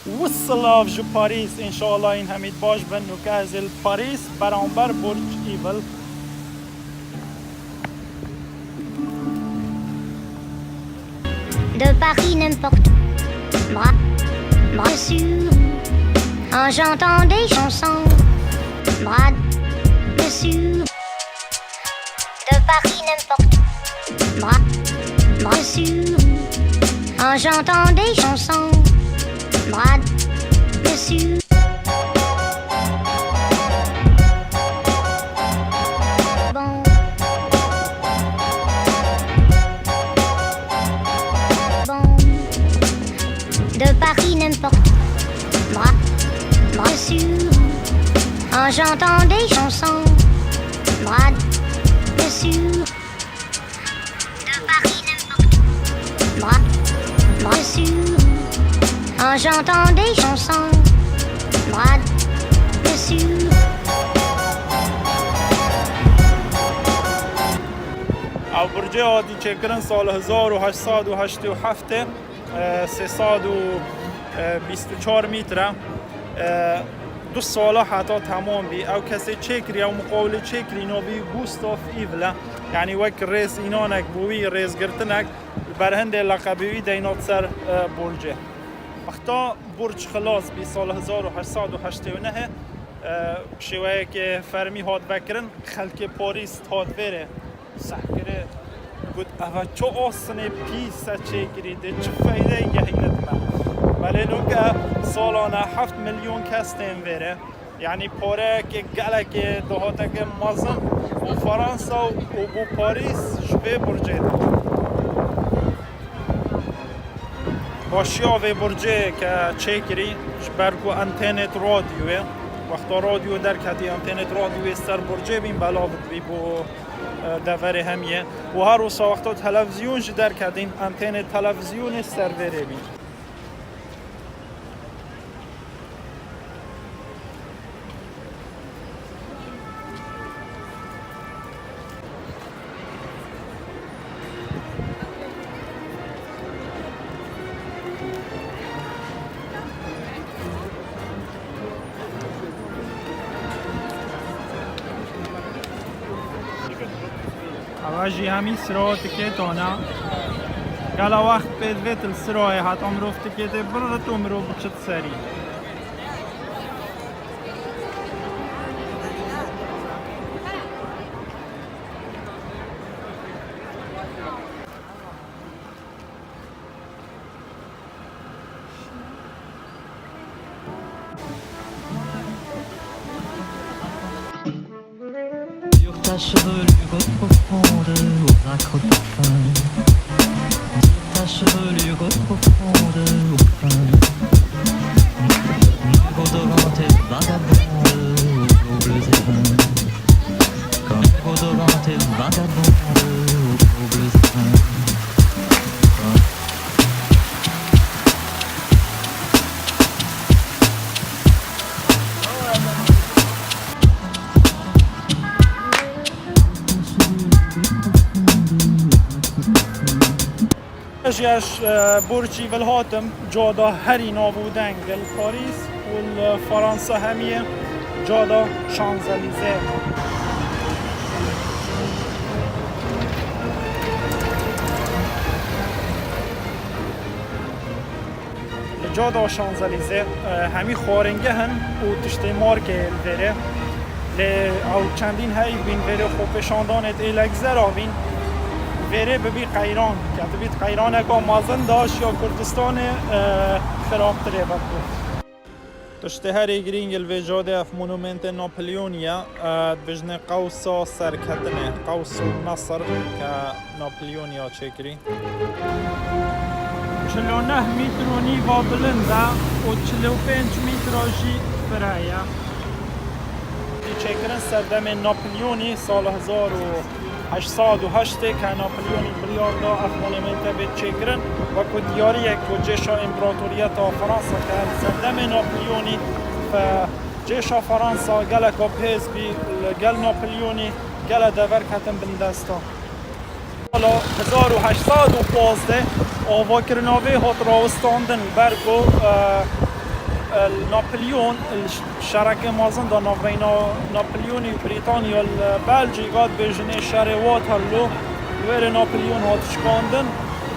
وصل جو پاریس انشاءالله این همید باش بن نوکه پاریس برانبر برج ایول. De Paris n'importe bras dessus en chantant des chansons, bras dessus. De Paris n'importe bras dessus en chantant des chansons, bras dessus. De Paris n'importe bras dessus en chantant des chansons, bras dessus. De Paris n'importe bras dessus en chantant des chansons, bras dessus. او برج عادی چکرن سال 1887 324 متره. 2 ساله حتی تمام بی. او کسی چکری او مقابل چکری نوبی گوستاف ایوله، یعنی وک ریس اینانک بوی ریس گرتنک برهنده لقبی دینات سر برجه. وقتا برج خلاص بی سال 1889 شویه که فرمی هاد بکرن خلک پاریس هاد بره سحکره گود اوه چو آسنه پیسه چه گریده چه فایده گهیلت من ولی نوکه سالانه 7 میلیون کس تیم بره، یعنی پاره که گله که دهاته که مازن و فرانسا و بو پاریس شوه برجه ده باشیا و برجه که چه کری برگو انتنت رادیوه. وقتا رادیو در کتی انتنت رادیوی سر برجه بین بلا بی بو دور همیه و هر روز وقتا تلویزیون در کدین انتن تلویزیون سروره بین. اواجی همی سرعت که تانا گلا وقت پیدویت السرعه حتی امروفتی که ده برد امرو بچت سری Ta chevelure profonde aux acres parfums. Ta chevelure profonde au fin. Odorante et vagabonde aux bleus épins. Comme odorante et vagabonde aux bleus épins. اجياش برجي بالهاتم جادا هري نابودن قل باريس والفرنسا همية جادا شانزليزيه. جادا شانزليزيه همي خارنگه هن و تشتي ماركه الفره ل او چندین هاي بين فره خوب شاندانت الگزرا بين وره ببی قیران که ببید قیران اگه مازن داشت یا کردستان خرابتره بکن تشته هری گرینگ الویجاده اف مونومنت ناپلیونیا بجنه قوسا سرکتنه قوس نصر که ناپلیونیا چکری 49 متر و نیوا بلنده و 45 متر جی فرایه چکرن سردم ناپلیونی سال 1808 که ناپلیونی بریاردا اف مونومنت به چکرن و که دیاری یک جیش امپراتوریت فرانسا که سردم ناپلیونی و جیش فرانسا گل که پیز بی گل ناپلیونی گل دور کتن بندستا حالا 1815 آوا کرناوی هات راوستاندن برگو نابليون الشركة مازن دا نافينا نابليوني بريطانيا البلجي قاد بجني شروات هلو وير نابليون هات شكاندن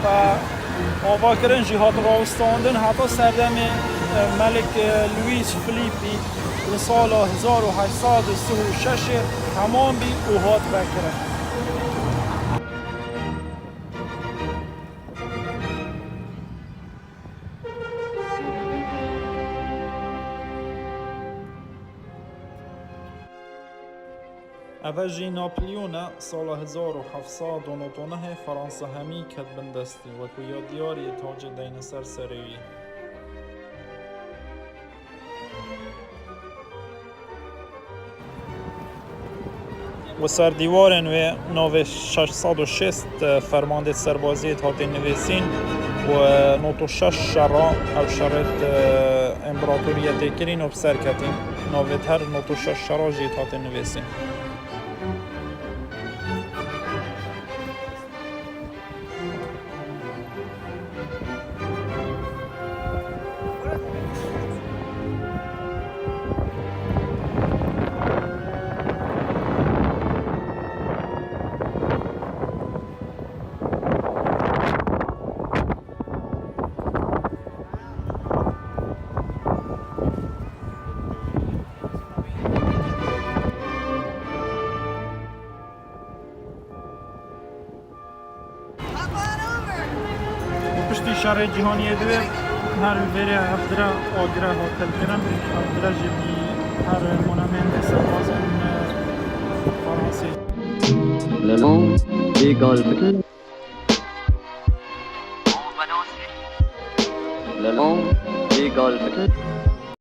و آواکرن جی هات راوستاندن حتی سردم ملک لویس فلیپی لسال 1836 تمام بی او هات بکرن. اوجی ناپلیون سال 1799 فرانسه همی کد بندستی و که یادیاری تاج دین سر سروی. و سر دیوارن و نو 660 فرمانده سربازی هاتی نویسین و نوتو 6 شرا او شرط امپراتوریت کرین و بسر کتین نویت هر نوتو 6 شرا جیت هاتی نویسین. پشتی شهر جهانی دوی هر وری افدرا آگره هاتل کرن افدرا جبی هر مونامنت سربازن فرانسی. Le long des golfes. Le long des golfes.